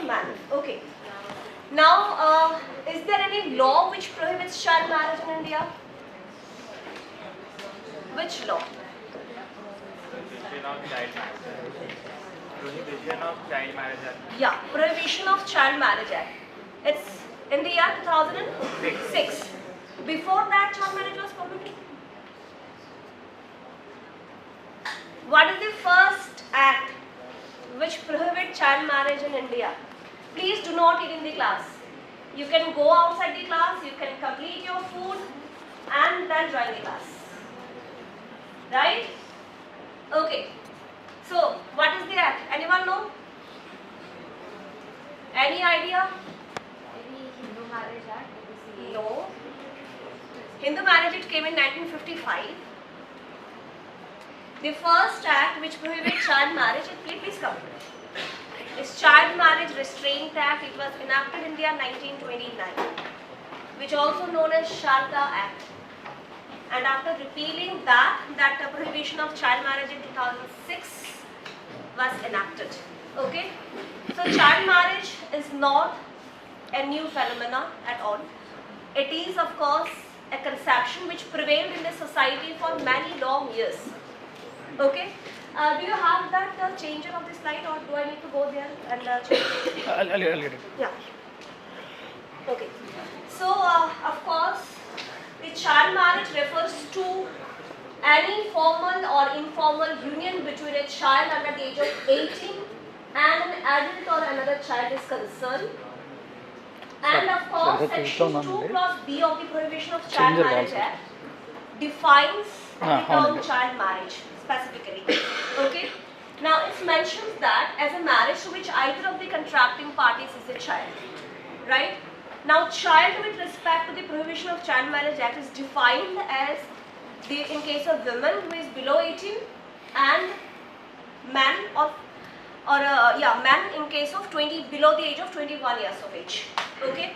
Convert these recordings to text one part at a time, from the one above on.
of man. Okay. Now, is there any law which prohibits child marriage in India? Which law? Prohibition of child marriage. Prohibition of Child Marriage Act. Yeah, Prohibition of Child Marriage Act. It's in the year 2006. Before that, child marriage was permitted. What is the first act which prohibits child marriage in India? Please do not eat in the class. You can go outside the class, you can complete your food and then join the class. Right? Okay. So, what is the act? Anyone know? Any idea? Maybe Hindu Marriage Act? No. Hindu marriage, it came in 1955. The first act which prohibits child marriage, please come. Is Child Marriage Restraint Act. It was enacted in the year 1929, which also known as Sharda Act. And after repealing that prohibition of child marriage in 2006 was enacted. Okay. So child marriage is not a new phenomena at all. It is, of course, a conception which prevailed in the society for many long years. Okay. Do you have that changer of the slide, or do I need to go there and change? I'll get it. Yeah. Okay. So, of course, the child marriage refers to any formal or informal union between a child under the age of 18 and an adult or another child is concerned. And of course, Section 2 Clause B of the Prohibition of Child Marriage Act defines the term child marriage specifically. Okay. Now, it mentions that as a marriage to which either of the contracting parties is a child. Right? Now, child with respect to the Prohibition of Child Marriage Act is defined as in case of women who is below 18 and man man in case of below the age of 21 years of age. Okay.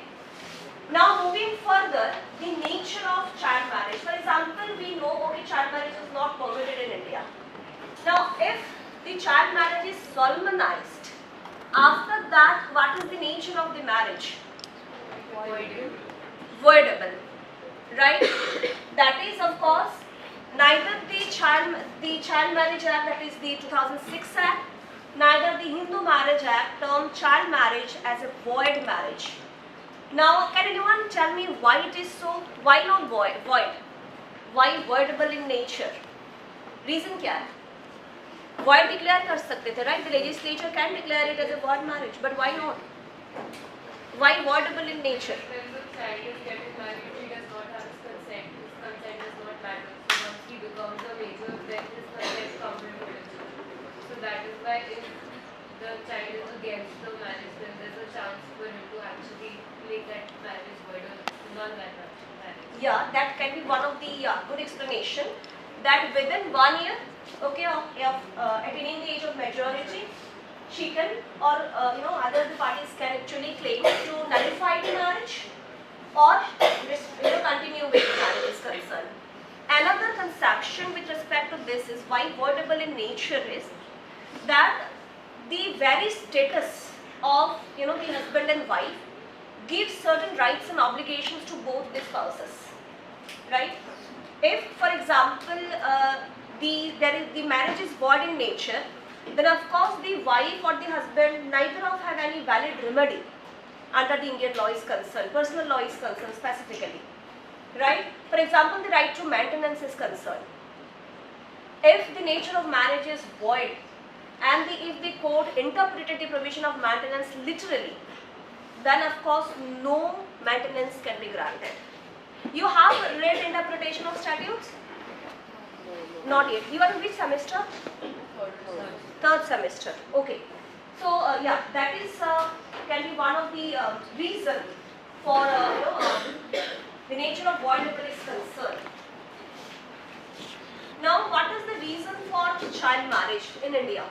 Now, moving further, the nature of child marriage. For example, we know child marriage is not permitted in India. Now, if the child marriage is solemnized, after that, what is the nature of the marriage? Voidable. Right? That is, of course, neither the Child Marriage Act, that is the 2006 Act, neither the Hindu Marriage Act term child marriage as a void marriage. Now, can anyone tell me why it is so? Why not void? Why voidable in nature? Reason क्या है? Void declare कर सकते थे, right? The legislature can declare it as a void marriage, but why not? Why voidable in nature? When the child is getting married, he does not have his consent. His consent does not matter. So once he becomes a major, then his consent comes into picture. So that is why if the child is against the marriage, then there's a chance for him to actually make that marriage void or non-marriage. Yeah, that can be one of the good explanation. That within 1 year, okay, of attaining the age of majority, she can or other parties can actually claim to nullify the marriage or continue with the marriage is concerned. Another conception with respect to this is why voidable in nature is that the very status of the husband and wife gives certain rights and obligations to both the spouses, right? If, for example, the marriage is void in nature, then of course the wife or the husband neither of have any valid remedy under the Indian law is concerned, personal law is concerned specifically, right? For example, the right to maintenance is concerned. If the nature of marriage is void and if the court interpreted the provision of maintenance literally, then of course no maintenance can be granted. You have read interpretation of statutes? Not yet. You are in which semester? Third semester. Okay. So that is can be one of the reason for the nature of voidable is concerned. Now, what is the reason for child marriage in India?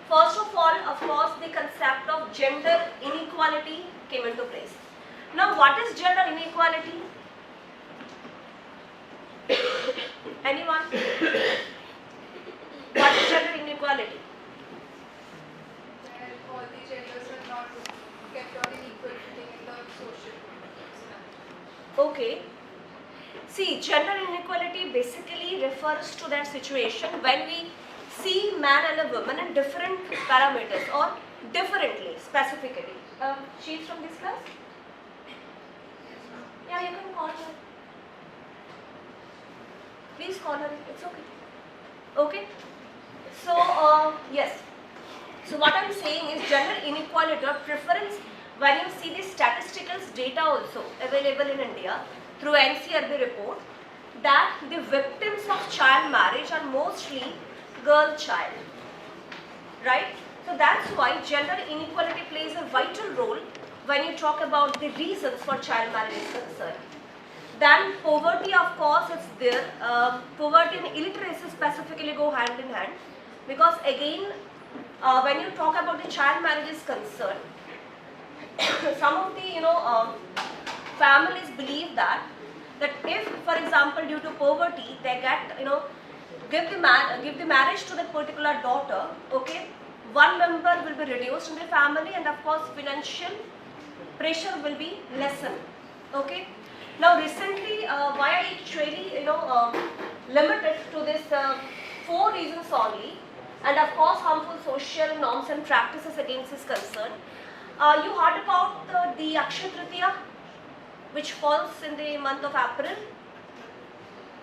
First of all, of course, the concept of gender inequality came into place. Now, what is gender inequality? Anyone? What is gender inequality? All the genders are refers to that situation when we see man and a woman in different parameters or differently, specifically. She's from this class? Yeah, you can call her. Please call her, it's okay. Okay? So, yes. So what I'm saying is gender inequality or preference when you see the statistical data also available in India through NCRB report that the victims of child marriage are mostly girl child. Right? So that's why gender inequality plays a vital role when you talk about the reasons for child marriage is concerned. Then poverty, of course, is there. Poverty and illiteracy specifically go hand in hand, because again, when you talk about the child marriage is concerned, some of the families believe that if, for example, due to poverty, they get give the marriage to that particular daughter, okay, one member will be reduced in the family, and of course financial pressure will be lessened. Okay. Now recently, why I actually limited to this 4 reasons only, and of course harmful social norms and practices against is concerned. You heard about the Akshaya Tritiya, which falls in the month of April.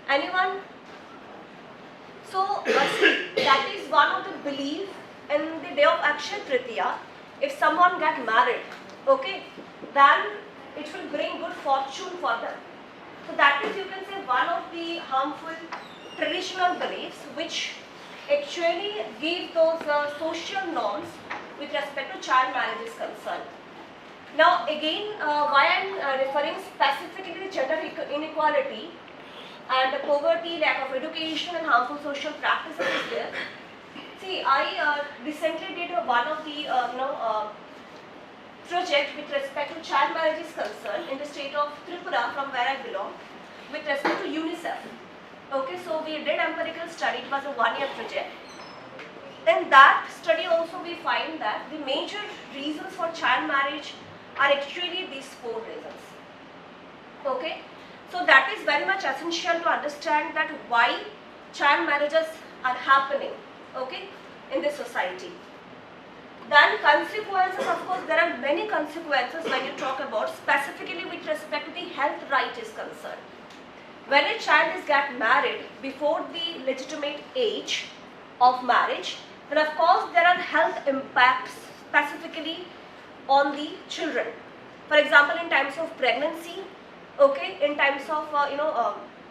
Anyone? So that is one of the belief in the day of Akshaya Tritiya. If someone get married, okay, then it will bring good fortune for them. So that is, you can say, one of the harmful traditional beliefs which actually give those social norms with respect to child marriage is concerned. Now again, why I am referring specifically to gender inequality and poverty, lack of education and harmful social practices is there. See, I recently did one of the project with respect to child marriage is concerned in the state of Tripura, from where I belong, with respect to UNICEF. Okay, so we did empirical study. It was a 1-year project. In that study also we find that the major reasons for child marriage are actually these 4 reasons. Okay, so that is very much essential to understand that why child marriages are happening, okay, in this society. Then consequences, of course, there are many consequences when you talk about specifically with respect to the health right is concerned. When a child is get married before the legitimate age of marriage, then of course there are health impacts specifically on the children. For example, in times of pregnancy, okay, in times of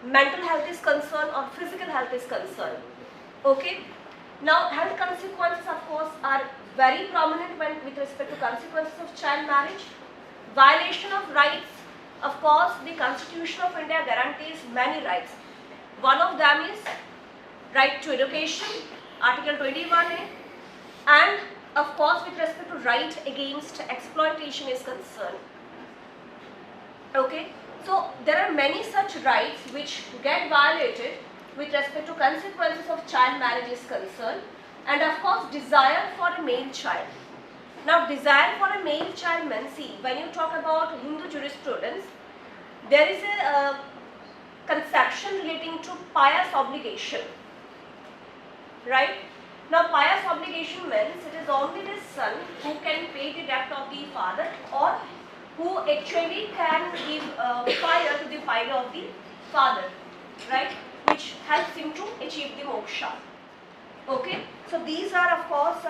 mental health is concerned or physical health is concerned. Okay. Now, health consequences, of course, are very prominent when with respect to consequences of child marriage. Violation of rights, of course, the Constitution of India guarantees many rights. One of them is right to education, Article 21A, and of course, with respect to right against exploitation is concerned. Okay, so there are many such rights which get violated with respect to consequences of child marriage is concerned, and of course desire for a male child. Now desire for a male child means, see, when you talk about Hindu jurisprudence, there is a conception relating to pious obligation, right? Now pious obligation means it is only the son who can pay the debt of the father, or who actually can give fire to the fire of the father, right? Which helps him to achieve the moksha. Okay, so these are of course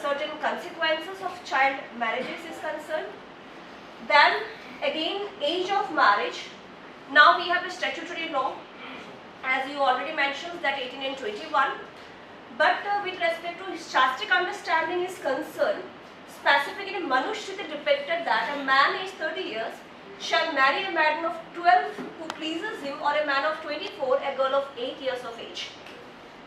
certain consequences of child marriages is concerned. Then again, age of marriage. Now we have a statutory law, as you already mentioned, that 18 and 21. But with respect to Shastric understanding is concerned, specifically Manushriti depicted that a man aged 30 years shall marry a maiden of 12 who pleases him, or a man of 24, a girl of 8 years of age.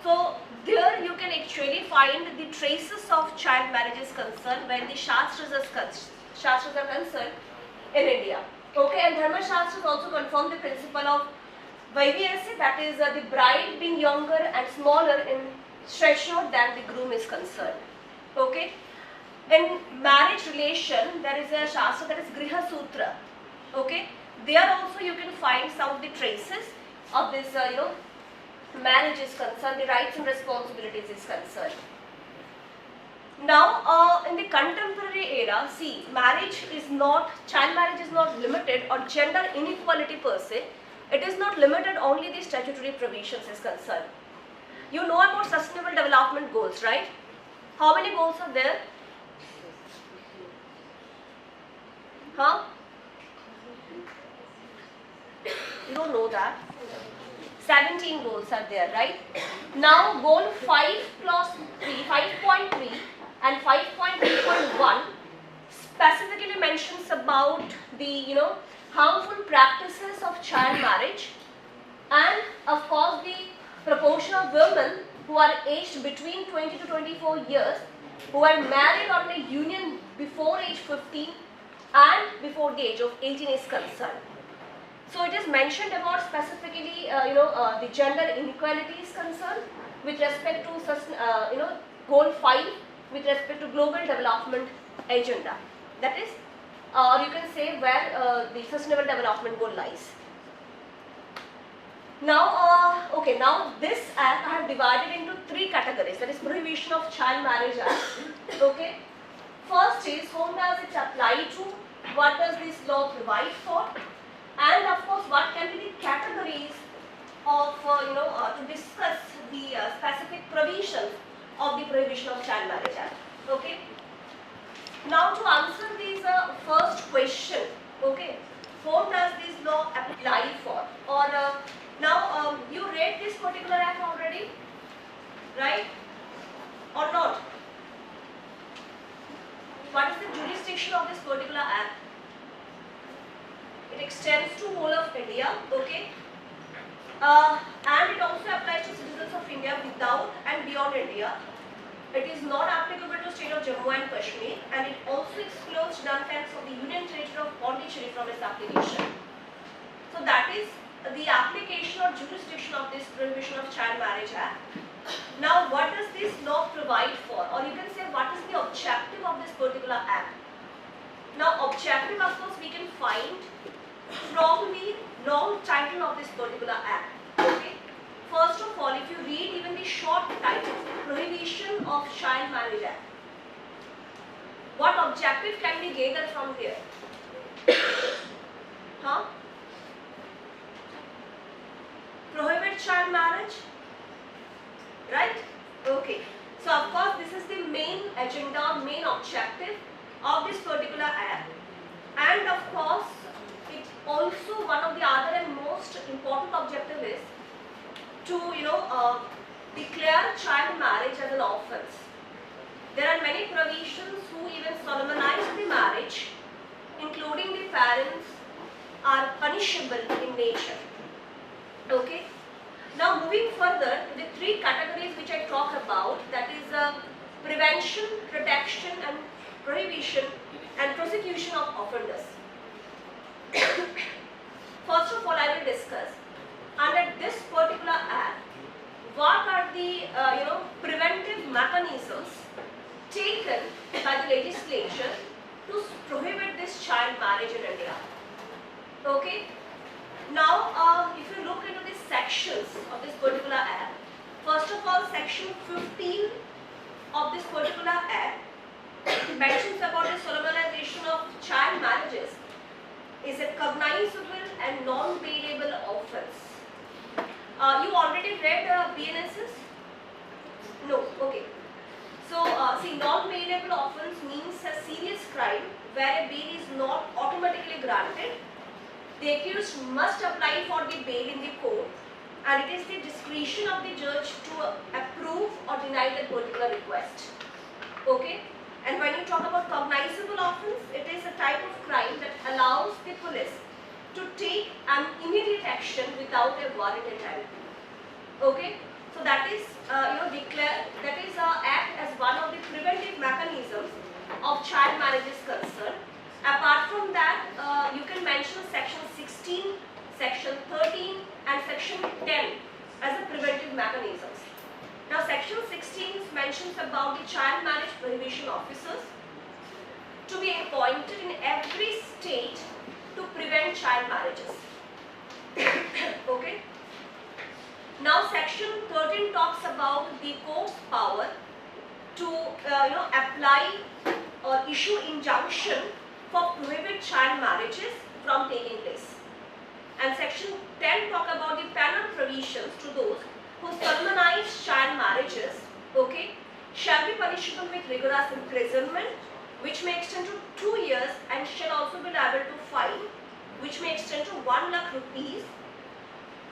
So there you can actually find the traces of child marriage is concerned when the Shastras are concerned in India. Okay, and Dharma Shastras also confirm the principle of Vaiviyasi, that is the bride being younger and smaller in stature than the groom is concerned. Okay, in marriage relation there is a Shastra, that is Griha Sutra. Okay, there also you can find some of the traces of this marriage is concerned, the rights and responsibilities is concerned. Now, in the contemporary era, see, child marriage is not limited, or gender inequality per se, it is not limited only the statutory provisions is concerned. You know about sustainable development goals, right? How many goals are there? Huh? You don't know that? 17 goals are there, right? Now, goal 5 plus 3, 5.3 and 5.3.1 specifically mentions about the harmful practices of child marriage, and of course the proportion of women who are aged between 20 to 24 years who are married or in a union before age 15 and before the age of 18 is concerned. So it is mentioned about specifically the gender inequality is concerned with respect to goal 5 with respect to global development agenda. That is, or you can say where the sustainable development goal lies. Now, now this act I have divided into 3 categories. That is Prohibition of Child Marriage Act. Okay. First is whom does it apply to? What does this law provide for? And of course, what can be the categories of to discuss the specific provisions of the Prohibition of Child Marriage Act. Okay. Now to answer this first question, okay, whom does this law apply for? Or now you read this particular act already, right? Or not? What is the jurisdiction of this particular act? It extends to whole of India, okay, and it also applies to citizens of India without and beyond India. It is not applicable to state of Jammu and Kashmir, and it also excludes non-fans of the Union Territory of Pondicherry from its application. So that is the application or jurisdiction of this Prohibition of Child Marriage Act. Now, what does this law provide for, or you can say what is the objective of this particular act? Now, objective, of course, we can find from the long title of this particular act. Okay. First of all, if you read even the short title, Prohibition of Child Marriage Act, what objective can be gathered from here? Huh? Prohibit child marriage, right? Okay. So of course, this is the main agenda, main objective of this particular act, and of course, it also one of the other and most important objective is to declare child marriage as an offence. There are many provisions who even solemnize the marriage, including the parents, are punishable in nature. Okay. Now moving further to the 3 categories which I talk about, that is prevention, protection and prohibition and prosecution of offenders. First of all, I will discuss under this particular act what are the preventive mechanisms taken by the legislature to prohibit this child marriage in India. Okay. Now, if you look into the sections of this particular act, first of all, section 15 of this particular act mentions about the solemnization of child marriages is a cognizable and non-bailable offence. You already read BNSS? No. Okay. So, see, non-bailable offence means a serious crime where a bail is not automatically granted. The accused must apply for the bail in the court, and it is the discretion of the judge to approve or deny that particular request. Okay? And when you talk about cognizable offence, it is a type of crime that allows the police to take an immediate action without a warrant in hand. Okay? So that is, act as one of the preventive mechanisms of child marriage is concerned. Apart from that, you can mention section 16, section 13 and section 10 as the preventive mechanisms. Now section 16 mentions about the child marriage prohibition officers to be appointed in every state to prevent child marriages. Okay. Now section 13 talks about the court's power to apply or issue injunction for prohibit child marriages from taking place. And section 10 talk about the penal provisions to those who solemnize child marriages, okay, shall be punishable with rigorous imprisonment, which may extend to 2 years, and shall also be liable to fine, which may extend to 1 lakh rupees,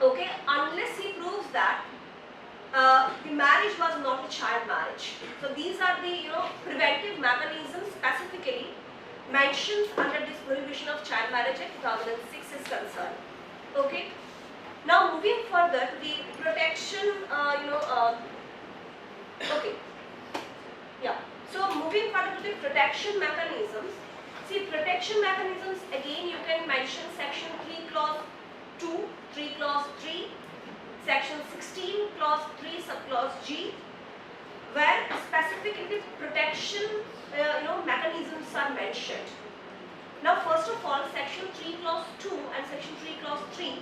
okay, unless he proves that the marriage was not a child marriage. So these are the preventive mechanisms specifically mentioned under this Prohibition of Child Marriage Act 2006 is concerned. Okay. Now moving further to the protection, okay. Yeah. So moving further to the protection mechanisms. See, protection mechanisms again you can mention section 3 clause 2, 3 clause 3, section 16 clause 3 subclause G, where specifically protection mechanisms are mentioned. Now first of all, section 3 clause 2 and section 3 clause 3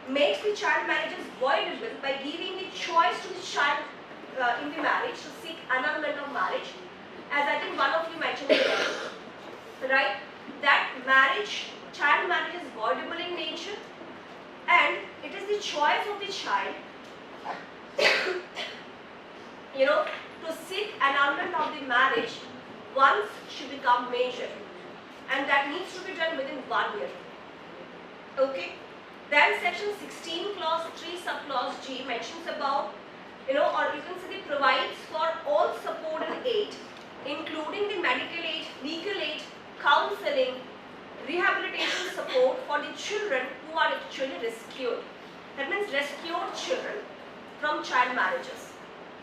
makes the child marriages voidable by giving the choice to the child in the marriage to seek annulment of marriage, as I think one of you mentioned earlier, right? That child marriage is voidable in nature, and it is the choice of the child to seek annulment of the marriage once she becomes major, and that needs to be done within 1 year. Okay. Then section 16 clause 3 subclause G mentions about or you can say it provides for all support and aid, including the medical aid, legal aid, counseling, rehabilitation support for the children who are actually rescued. That means rescued children from child marriages.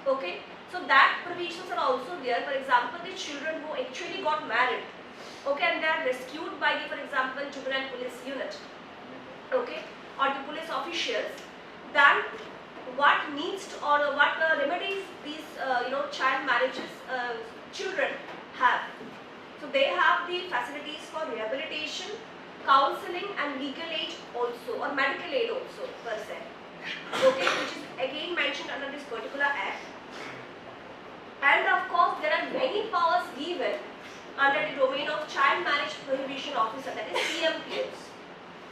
Okay. So that provisions are also there. For example, the children who actually got married, okay, and they are rescued by the, for example, juvenile police unit, okay, or the police officials, then what needs to, or what remedies these child marriages children have. So they have the facilities for rehabilitation, counseling and legal aid also, or medical aid also per se, okay, which is again mentioned under this particular act. And of course there are many powers given under the domain of Child Marriage Prohibition Officer, that is CMPOs,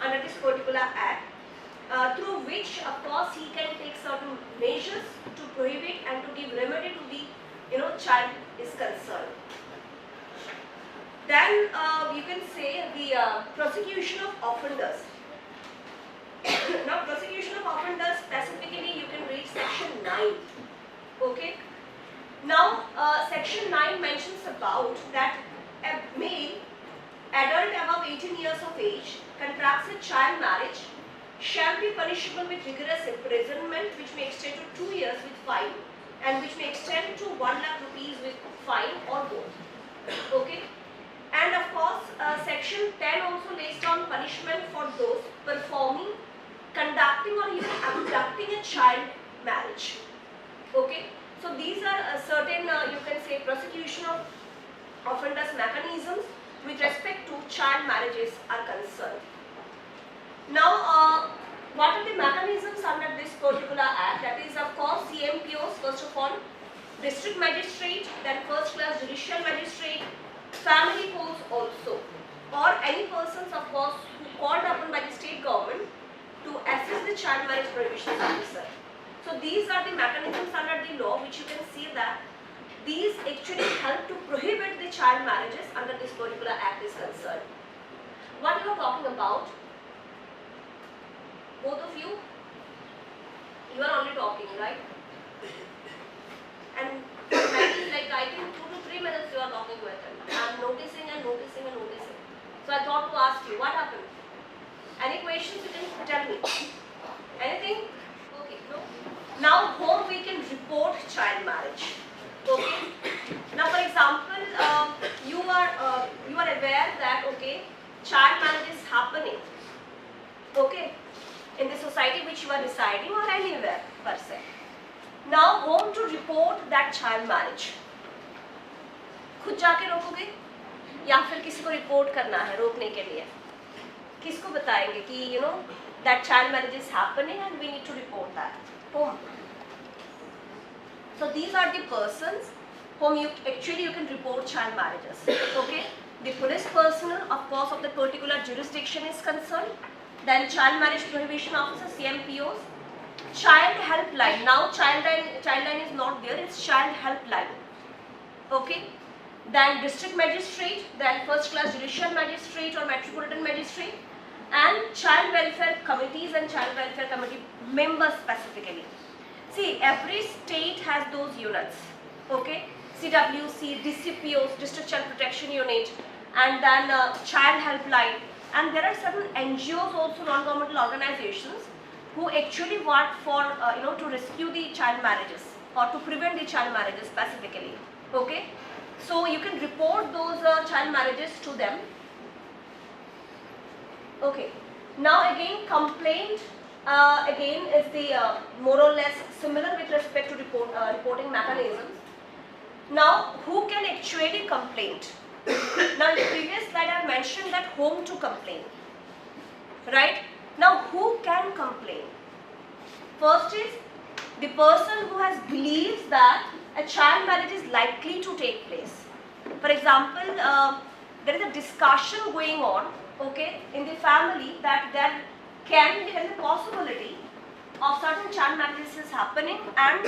under this particular act, through which of course he can take certain measures to prohibit and to give remedy to the child is concerned. Then you can say the prosecution of offenders. Now prosecution of offenders specifically you can read section 9. Okay. Now section 9 mentions about that a male adult above 18 years of age contracts a child marriage shall be punishable with rigorous imprisonment, which may extend to 2 years with fine, and which may extend to 1 lakh rupees with fine or both. Okay. And of course section 10 also lays down punishment for those performing, conducting or even abducting a child marriage. Okay. So these are certain you can say prosecution of offenders mechanisms with respect to child marriages are concerned. Now what are the mechanisms under this particular act? That is of course CMPOs, first of all, district magistrate, then first class judicial magistrate, family courts also, or any persons of course who called upon by the state government to assist the child marriage prohibition officer. So these are the mechanisms under the law which you can see that these actually help to prohibit the child marriages under this particular act is concerned. What you are talking about, both of you are only talking, right? And maybe like I think 2 to 3 minutes you are talking with him. I am noticing and noticing and noticing. So I thought to ask you, what happened? Any questions you can tell me? Anything? Okay, no. Now home we can report child marriage. Okay. Now for example, you are aware that okay, child marriage is happening. Okay, in the society which you are residing or anywhere per se. Now home to report that child marriage. खुद जाके रोकोगे या फिर किसी को report करना है रोकने के लिए? किसको बताएंगे कि that child marriage is happening and we need to report that? Home. So these are the persons whom you can report child marriages. Okay. The police personnel, of course, of the particular jurisdiction is concerned. Then child marriage prohibition officers, CMPOs. Child helpline. Now childline is not there. It's child helpline. Okay. Then district magistrate. Then first class judicial magistrate or metropolitan magistrate. And child welfare committees and child welfare committee members specifically. See, every state has those units. Okay. CWC, DCPOs, District Child Protection Unit, and then Child Helpline. And there are certain NGOs also, non-governmental organizations, who actually work for, to rescue the child marriages or to prevent the child marriages specifically. Okay. So you can report those child marriages to them. Okay. Now again, complaint again is the more or less similar with respect to reporting mechanisms. Now, who can actually complain? Now, in the previous slide, I mentioned that whom to complain, right? Now, who can complain? First is the person who has believes that a child marriage is likely to take place. For example, there is a discussion going on, okay, in the family that there can be a possibility of certain child marriages happening, and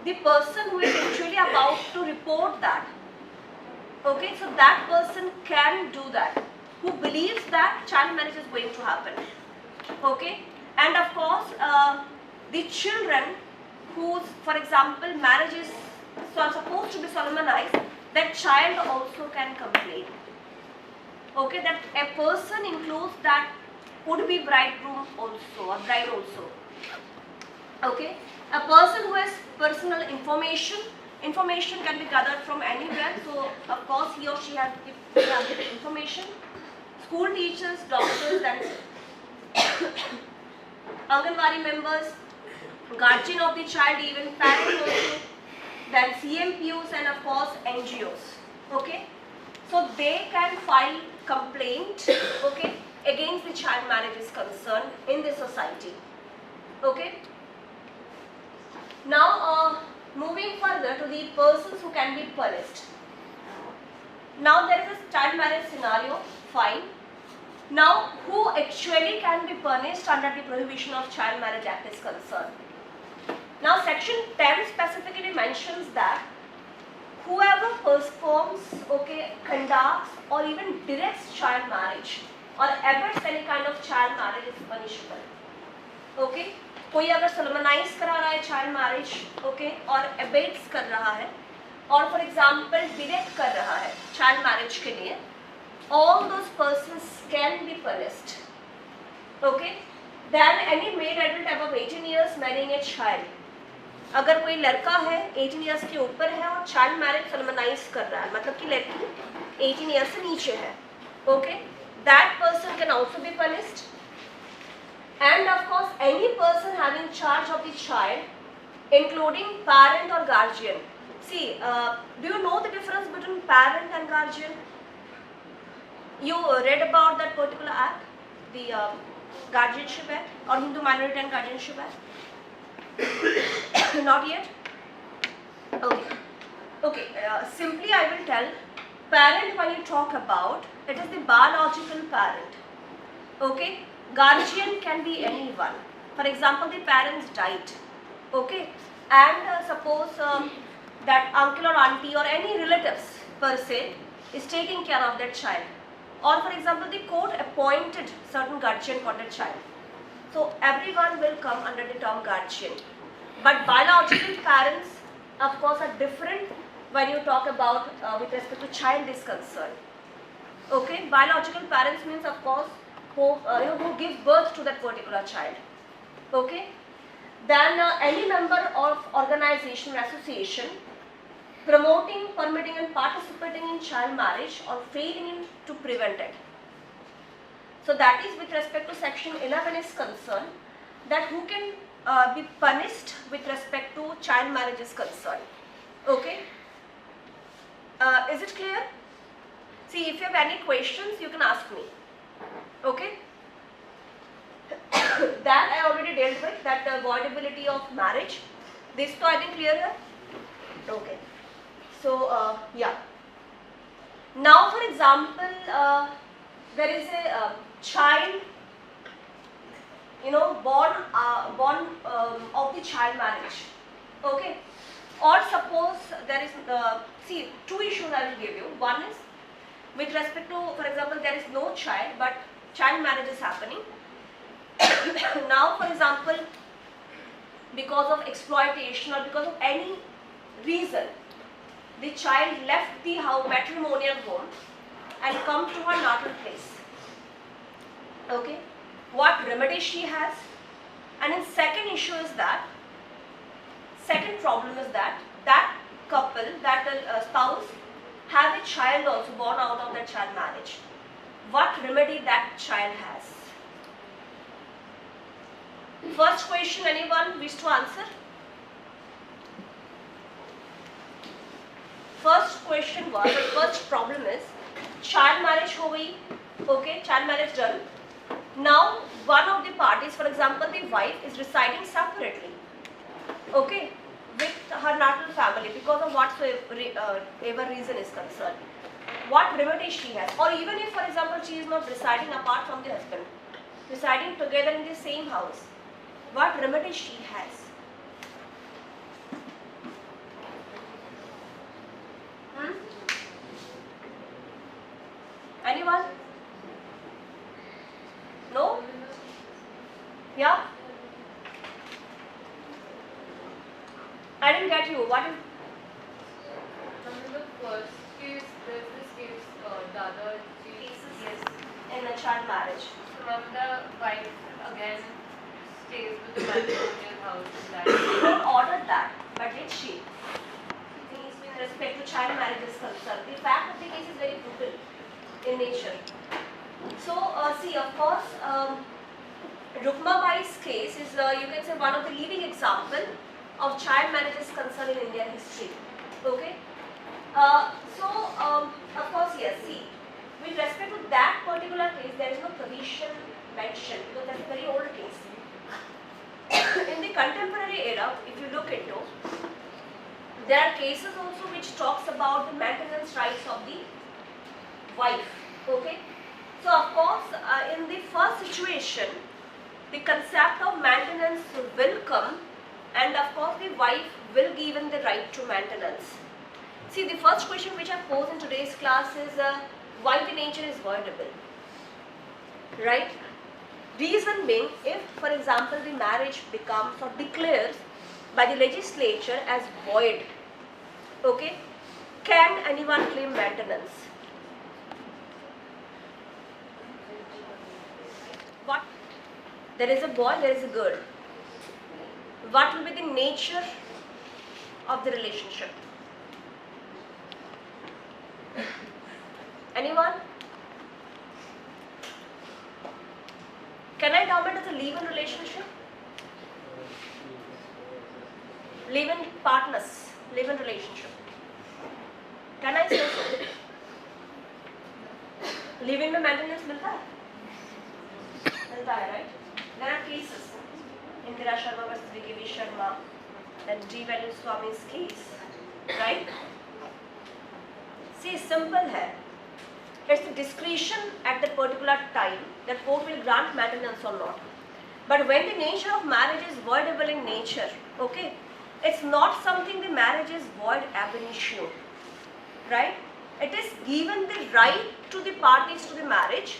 the person who is actually about to report that, okay, so that person can do that, who believes that child marriage is going to happen, okay. And of course, the children whose, for example, marriage is supposed to be solemnized, that child also can complain, okay. That a person includes that would be bridegroom also or bride also, okay. A person who has personal information can be gathered from anywhere, so of course he or she has the information. School teachers, doctors, and Anganwadi members, guardian of the child, even parents also, then CMPOs and of course NGOs, okay. So they can file complaint, okay, against the child marriage is concerned in the society, okay. Now, moving further to the persons who can be punished. Now, there is a child marriage scenario, fine. Now, who actually can be punished under the Prohibition of Child Marriage Act is concerned. Now, section 10 specifically mentions that whoever performs, okay, conducts or even directs child marriage or abets any kind of child marriage is punishable, okay. कोई अगर solemnise करा रहा है child marriage, okay, और abets कर रहा है और फॉर एग्जांपल डायरेक्ट कर रहा है चाइल्ड मैरिज के लिए, all those persons can be punished, okay. Then any male adult above 18 years marrying a child, अगर कोई लड़का है 18 years के ऊपर है और चाइल्ड मैरिज सोलमनाइज कर रहा है, मतलब कि लड़की 18 years से नीचे है, okay, that person can also be punished. And of course, any person having charge of the child, including parent or guardian. See, do you know the difference between parent and guardian? You read about that particular act, the Guardianship Act or Hindu Minority and Guardianship Act? Not yet? Okay. Okay, simply I will tell, parent when you talk about, it is the biological parent, okay. Guardian can be anyone. For example, the parents died, okay, and suppose that uncle or auntie or any relatives per se is taking care of that child, or for example, the court appointed certain guardian for that child. So everyone will come under the term guardian. But biological parents, of course, are different when you talk about with respect to child is concerned. Okay, biological parents means, of course, who give birth to that particular child. Okay, then any member of organization or association promoting, permitting and participating in child marriage or failing to prevent it. So that is with respect to section 11 is concerned, that who can be punished with respect to child marriage is concerned. Okay, is it clear? See, if you have any questions, you can ask me. Okay. that I already dealt with, that the voidability of marriage. This to I think clear here? Okay. So yeah. Now for example, there is a child, born of the child marriage. Okay. Or suppose there is, see, two issues I will give you. One is with respect to, for example, there is no child but child marriage is happening. Now for example, because of exploitation or because of any reason, the child left the matrimonial home and come to her natal place. Okay, what remedy she has? And then second issue is that, second problem is that that couple, that spouse have a child also born out of that child marriage. What remedy that child has? First question, anyone wish to answer? First question was, the first problem is, child marriage ho gayi, okay, child marriage done. Now one of the parties, for example the wife, is residing separately, okay, with her natal family because of whatsoever reason is concerned. What remedy she has? Or even if, for example, she is not residing apart from the husband, residing together in the same house, what remedy she has? Anyone? No? Yeah? I didn't get you. What is? In the first case, there's this case, the other case, Yes. In a child marriage. so the wife again stays with the matrimonial house in that She case. don't order that, but did she? Things with respect to child marriage is concerned. The fact of the case is very brutal in nature. So, see, of course, Rukmabai's case is, you can say, one of the leading example of child marriage is concerned in Indian history. Okay. Of course, yes. See, with respect to that particular case, there is no provision mentioned because that's a very old case. In the contemporary era, if you look into, there are cases also which talks about the maintenance rights of the wife. Okay. So, of course, in the first situation, the concept of maintenance will come, and of course the wife will given the right to maintenance. See, the first question which I pose in today's class is why the nature is voidable, right? Reason being, if for example the marriage becomes or declares by the legislature as void, okay, can anyone claim maintenance? What? There is a boy, there is a girl. What will be the nature of the relationship? Anyone? Can I term it as a live-in relationship? Live-in partners, live-in relationship. Can I say so? Live-in में maintenance मिलता है? मिलता है, right? There are cases. Indira Sharma versus V.K.V. Sharma, then D.W. Swami's case, right? See, simple hai. It's the discretion at that particular time that court will grant maintenance or not. But when the nature of marriage is voidable in nature, okay, it's not something the marriage is void ab initio, right? It is given the right to the parties to the marriage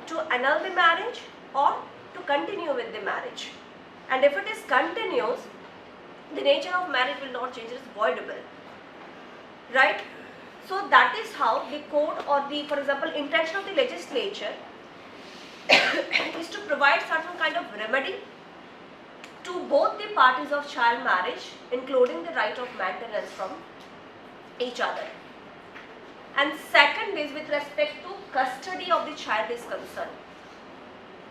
to annul the marriage or to continue with the marriage. And if it is continuous, the nature of marriage will not change, it is voidable, right? So that is how the court or the, for example, intention of the legislature is to provide certain kind of remedy to both the parties of child marriage, including the right of maintenance from each other. And second is with respect to custody of the child is concerned,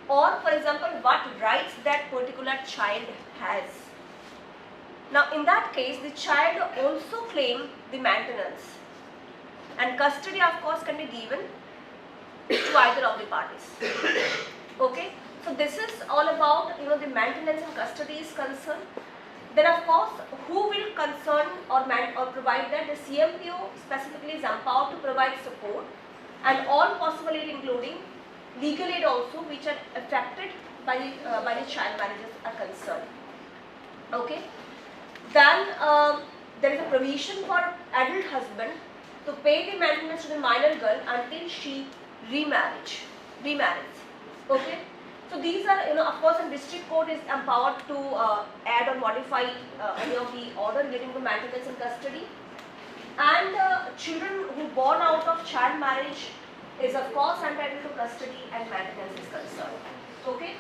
or for example what rights that particular child has. Now in that case the child also claim the maintenance, and custody of course can be given to either of the parties. Okay, So this is all about the maintenance and custody is concerned. Then of course, who will concern or provide that? The CMPO specifically is empowered to provide support and all possible aid, including legal aid also, which are affected by the child marriages are concerned. Okay. Then there is a provision for adult husband to pay the maintenance to the minor girl until she remarries. Okay. So these are, of course, the district court is empowered to add or modify any of the order relating to maintenance and custody. And children who born out of child marriage is of course entitled to custody and maintenance is concerned. Okay.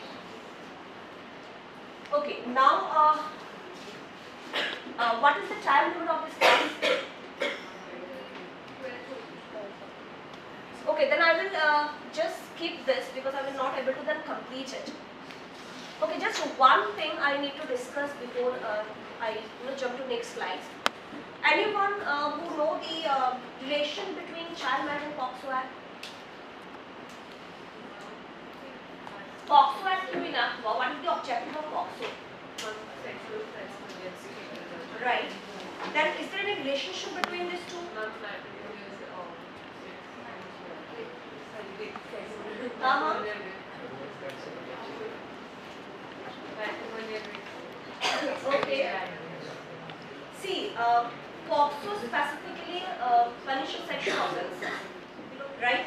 Okay. Now, what is the time limit of this case? Okay, then I will just skip this because I will not able to then complete it. Okay, just one thing I need to discuss before I jump to next slides. Anyone who know the relation between child marriage and POCSO Act? POCSO Act to be what is the objective of POCSO? Sexual offense against Right. Then is there any relationship between these two? Okay. See, POCSO specifically punishes sexual offences, right?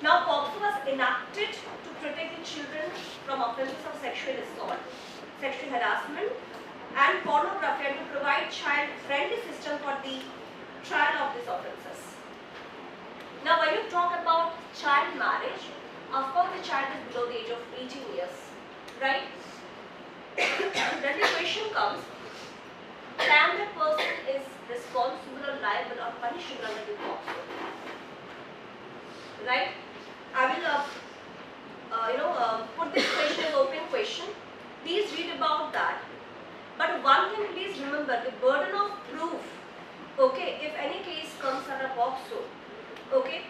Now, POCSO was enacted to protect the children from offences of sexual assault, sexual harassment, and pornography, and to provide child-friendly system for the trial of these offences. Now, when you talk about child marriage, of course, the child is below the age of 18 years, right? Then the question comes, can the person is responsible or liable or punishable under the POCSO? Right? I will, put this question as open question. Please read about that. But one thing, please remember, the burden of proof, okay, if any case comes under POCSO, okay,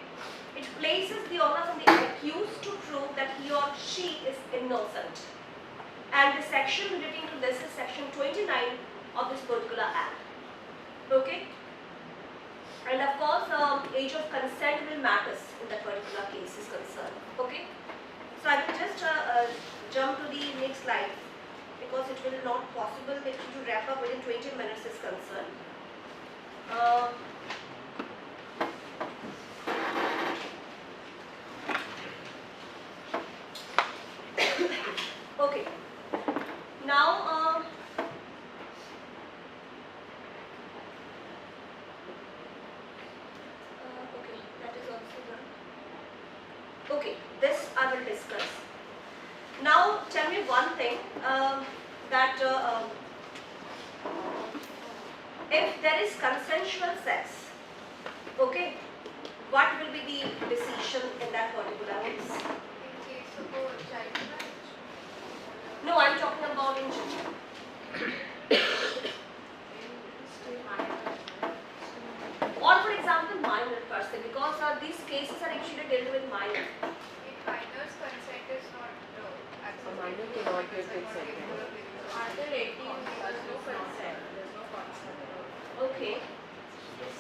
it places the onus on the accused to prove that he or she is innocent. And the section relating to this is section 29 of this particular act. Okay? And of course, age of consent will matters in that particular case is concerned. Okay? So I will just jump to the next slide because it will not possible to wrap up within 20 minutes is concerned. Okay. Now, okay, that is also done. Okay, this I will discuss. Now, tell me one thing, that if there is consensual sex, okay, what will be the decision in that particular case? In case of a child marriage? No, I'm talking about in general. Or for example, minor per se, because these cases are actually dealt with minor. If minor's consent is not A minor cannot get consent. Under 18, there's no consent. There's no consent at all. Okay.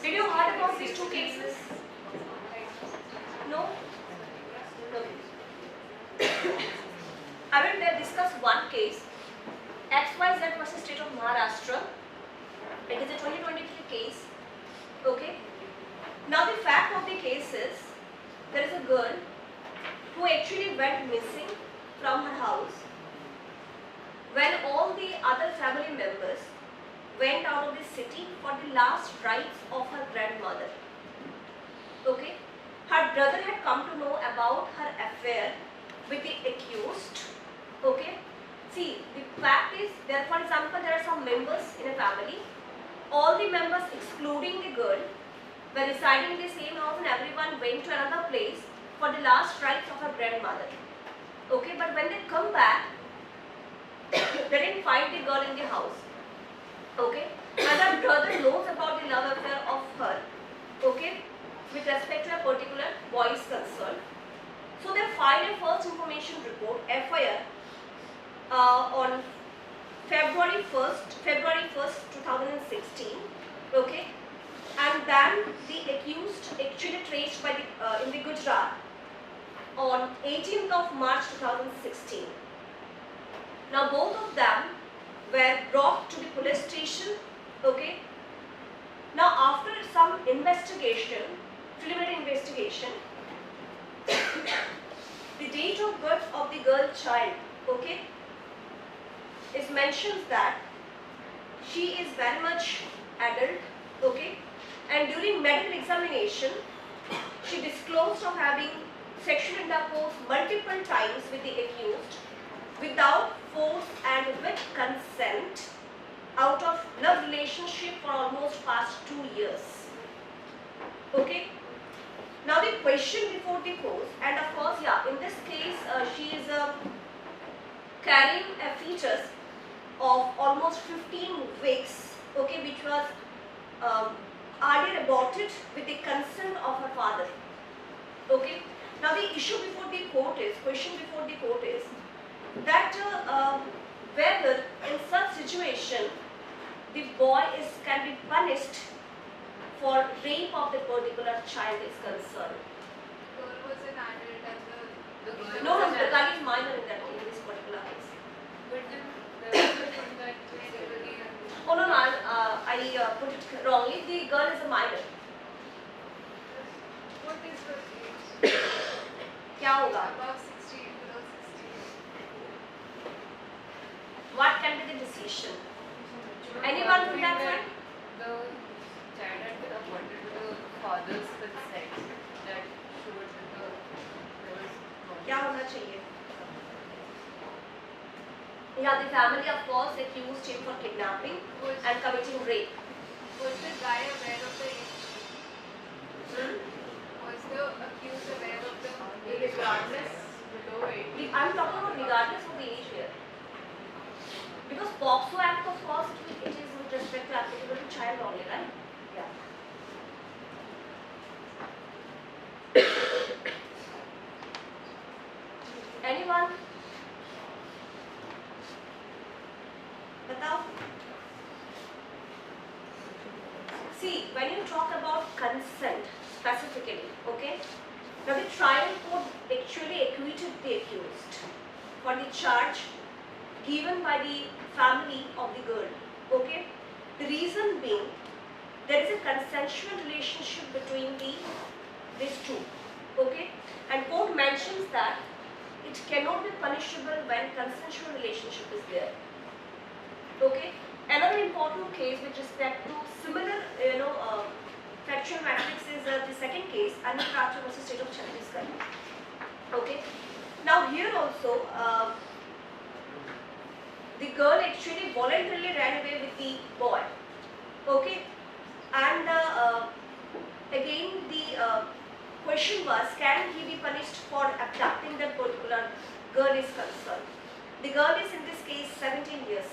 Did you heard about these two cases? No? Okay. I will discuss one case, XYZ versus State of Maharashtra. It is a 2023 case. Okay. Now the fact of the case is, there is a girl who actually went missing from her house when all the other family members went out of the city for the last rites of her grandmother. Okay. Her brother had come to know about her affair with the accused. Okay. See, the fact is, there, for example, there are some members in a family. All the members, excluding the girl, were residing in the same house, and everyone went to another place for the last rites of her grandmother. Okay, but when they come back, they didn't find the girl in the house. Okay, and her brother knows about the love affair of her. Okay, with respect to a particular boy is concerned. So they filed a first information report (FIR) on February 1st, 2016. Okay, and then the accused actually traced by the in the Gujarat on 18th of March 2016. Now both of them were brought to the police station. Okay. Now after some investigation, preliminary investigation, the date of birth of the girl child, okay, is mentions that she is very much adult, okay, and during medical examination, she disclosed of having sexual intercourse multiple times with the accused without force and with consent out of love relationship for almost past 2 years. Okay. Now the question before the court, and of course, yeah, in this case, she is carrying a fetus of almost 15 weeks, okay, which was earlier aborted with the consent of her father. Okay. Now the issue before the court is, question before the court is that whether in such situation the boy can be punished for rape of the particular child is concerned. Girl was an adult and the girl No, was the an girl adult. is minor in this particular case. But then there was a thing that they were the Oh no, I put it wrongly. The girl is a minor. What is her age? क्या होगा? Above 16, below 16. What can be the decision? Anyone from that side? The child had been aborted with the father's consent that showed that there was क्या होना चाहिए? Yeah, the family of course accused him for kidnapping and committing rape. Was the guy aware of the age? Was the accused aware of the age? regardless below 18. I'm talking about regardless of the age here. Because POXO Act of course it is with respect to applicable to child only, right? Yeah. Anyone? Batao? See, when you talk about consent specifically, okay? Now the trial court actually acquitted the accused for the charge given by the family of the girl, okay? The reason being, there is a consensual relationship between these two, okay? And court mentions that it cannot be punishable when consensual relationship is there, okay? Another important case with respect to similar, factual matrix is the second case, Anil Ratra versus State of Chhattisgarh. Okay. Now here also, the girl actually voluntarily ran away with the boy. Okay. And again, the question was, can he be punished for abducting that particular girl is concerned? The girl is in this case 17 years.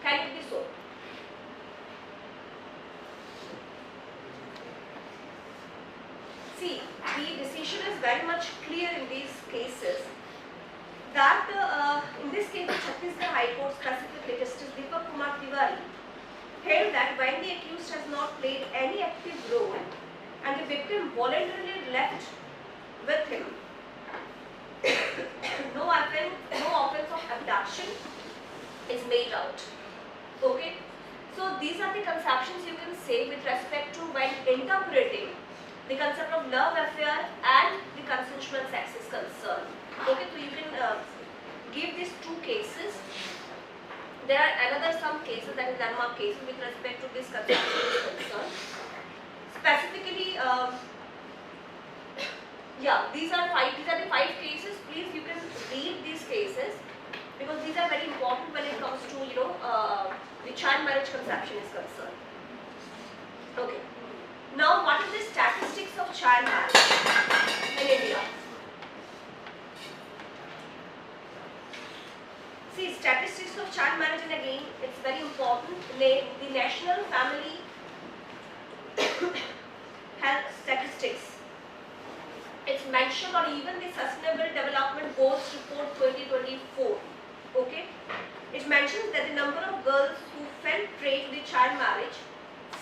Can it be so? See, the decision is very much clear in these cases that in this case the Chhattisgarh High Court, specifically Justice Deepak Kumar Tiwari, held that when the accused has not played any active role and the victim voluntarily left with him, no offense of abduction is made out. Okay, so these are the conceptions you can say with respect to when interpreting the concept of love affair and the consensual sex is concerned. Okay, so you can give these two cases. There are some cases, that is landmark cases with respect to this conception is concerned. Specifically, yeah, these are the five cases. Please, you can read these cases because these are very important when it comes to the child marriage conception is concerned. Okay. Now, what is the statistics of child marriage in India? See, statistics of child marriage, and again, it's very important. The National Family health statistics, it's mentioned, or even the Sustainable Development Goals Report 2024. Okay, it mentions that the number of girls who fell prey to the child marriage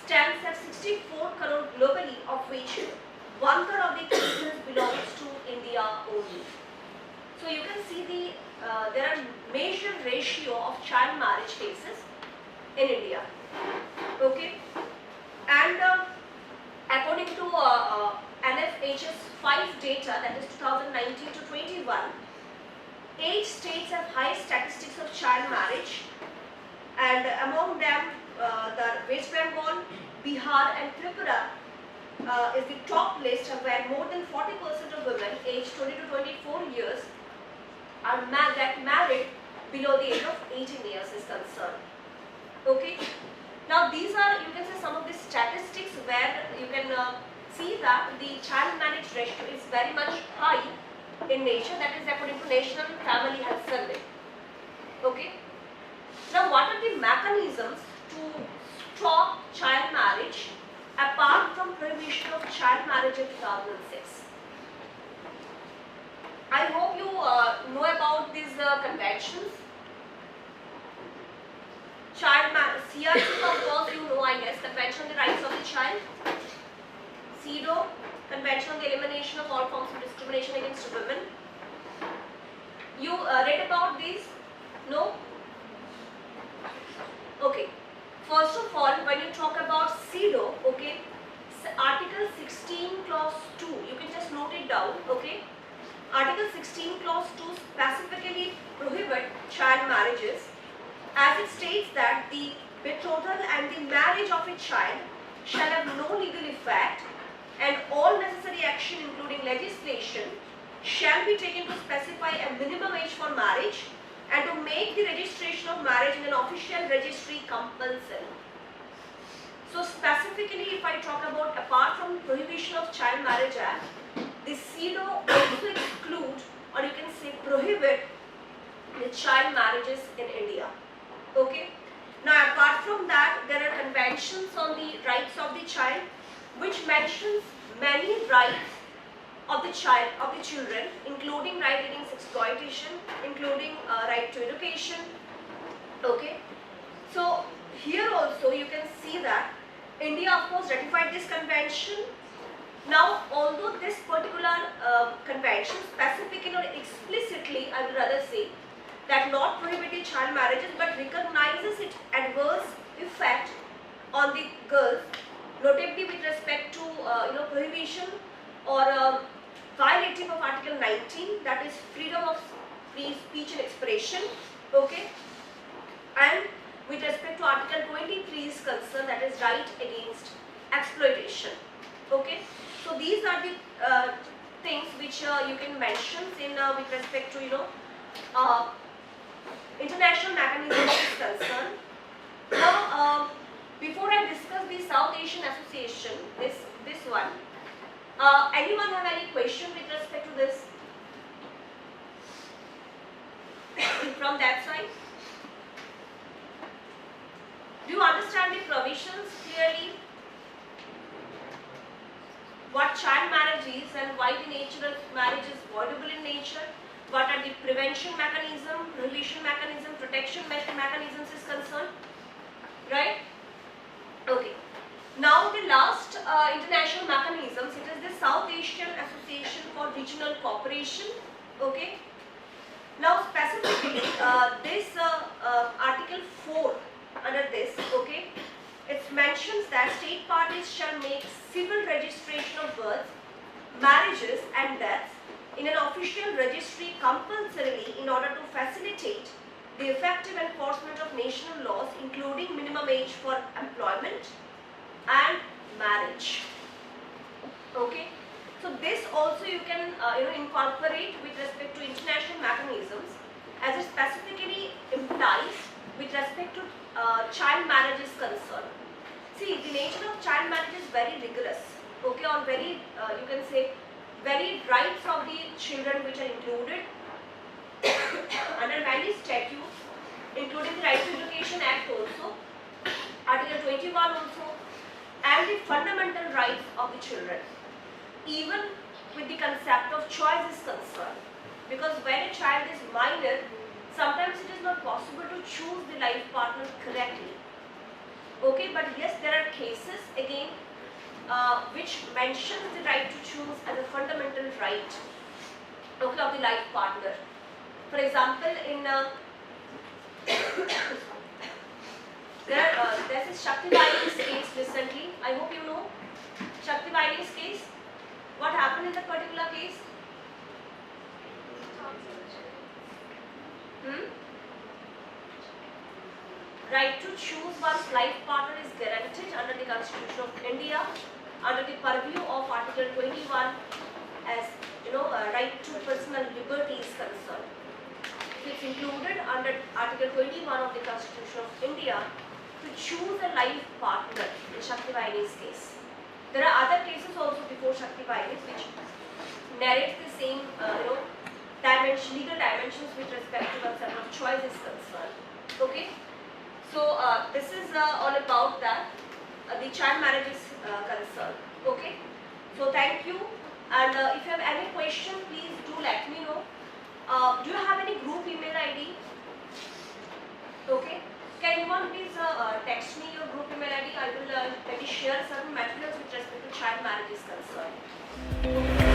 stands at 64 crore globally, of which 1/3 of the cases belongs to India only. So you can see there are major ratio of child marriage cases in India. Okay, and according to NFHS 5 data, that is 2019 to 21, 8 states have high statistics of child marriage, and among them the West Bengal, Bihar and Tripura is the top list, where more than 40% of women aged 20 to 24 years are get married below the age of 18 years is concerned. Okay. Now these are, you can say, some of the statistics where you can see that the child marriage ratio is very much high in nature. That is according to National Family Health Survey. Okay. Now what are the mechanisms to stop child marriage apart from prohibition of child marriage in 2006? I hope you know about these conventions. Child marriage, CRC, of course you know, I guess, Convention on the Rights of the Child. CEDAW, Convention on the Elimination of All Forms of Discrimination Against Women. You read about these? No? Okay. First of all, when you talk about CEDAW, okay, Article 16 Clause 2, you can just note it down, okay. Article 16 Clause 2 specifically prohibit child marriages, as it states that the betrothal and the marriage of a child shall have no legal effect, and all necessary action, including legislation, shall be taken to specify a minimum age for marriage and to make the registration of marriage in an official registry compulsory. So specifically, if I talk about, apart from Prohibition of Child Marriage Act, the CEDAW also exclude, or you can say prohibit, the child marriages in India. Okay. Now apart from that, there are conventions on the rights of the child, which mentions many rights of the child, of the children, including right against exploitation, including right to education. Okay. So here also you can see that India, of course, ratified this convention. Now, although this particular convention specifically or explicitly, I would rather say, that not prohibiting child marriages, but recognizes its adverse effect on the girls, notably with respect to prohibition or violating of Article 19, that is freedom of free speech and expression. Okay, and with respect to Article 23 is concerned, that is right against exploitation. Okay, so these are the things which you can mention in with respect to international mechanism is concerned. Now, before I discuss the South Asian Association, this one, anyone have any question with respect to this from that side? Do you understand the provisions clearly? What child marriage is and why the nature of marriage is voidable in nature? What are the prevention mechanism, prohibition mechanism, protection mechanisms is concerned? Right? Okay. Now the last international mechanisms, it is the South Asian Association for Regional Cooperation. Okay. Now specifically this Article 4 under this, okay, it mentions that state parties shall make civil registration of births, marriages and deaths in an official registry compulsorily in order to facilitate the effective enforcement of national laws, including minimum age for employment and marriage. Okay, so this also you can incorporate with respect to international mechanisms, as it specifically implies with respect to child marriage is concerned. See, the nature of child marriage is very rigorous, okay, or very, you can say, very rights of the children which are included under many statutes, including the Right to Education Act also, Article 21 also, and the fundamental rights of the children, even with the concept of choice is concerned. Because when a child is minor, sometimes it is not possible to choose the life partner correctly. Okay, but yes, there are cases again which mentions the right to choose as a fundamental right, okay, of the life partner. For example, in there's this Shakti Baini's case recently. I hope you know Shakti Baini's case. What happened in that particular case? Right to choose one's life partner is guaranteed under the Constitution of India, under the purview of Article 21, as right to personal liberty is concerned. It's included under Article 21 of the Constitution of India to choose a life partner in Shakti Baini's case. There are other cases also before Shakti Baini's which narrate the same legal dimensions with respect to concept of choice is concerned. Okay. So this is all about that. The child marriage is concerned. Okay. So thank you. And if you have any question, please do let me know. Do you have any group email ID? Okay. Can anyone please text me your group email ID? I will maybe share certain materials with respect to child marriage is concerned. Okay.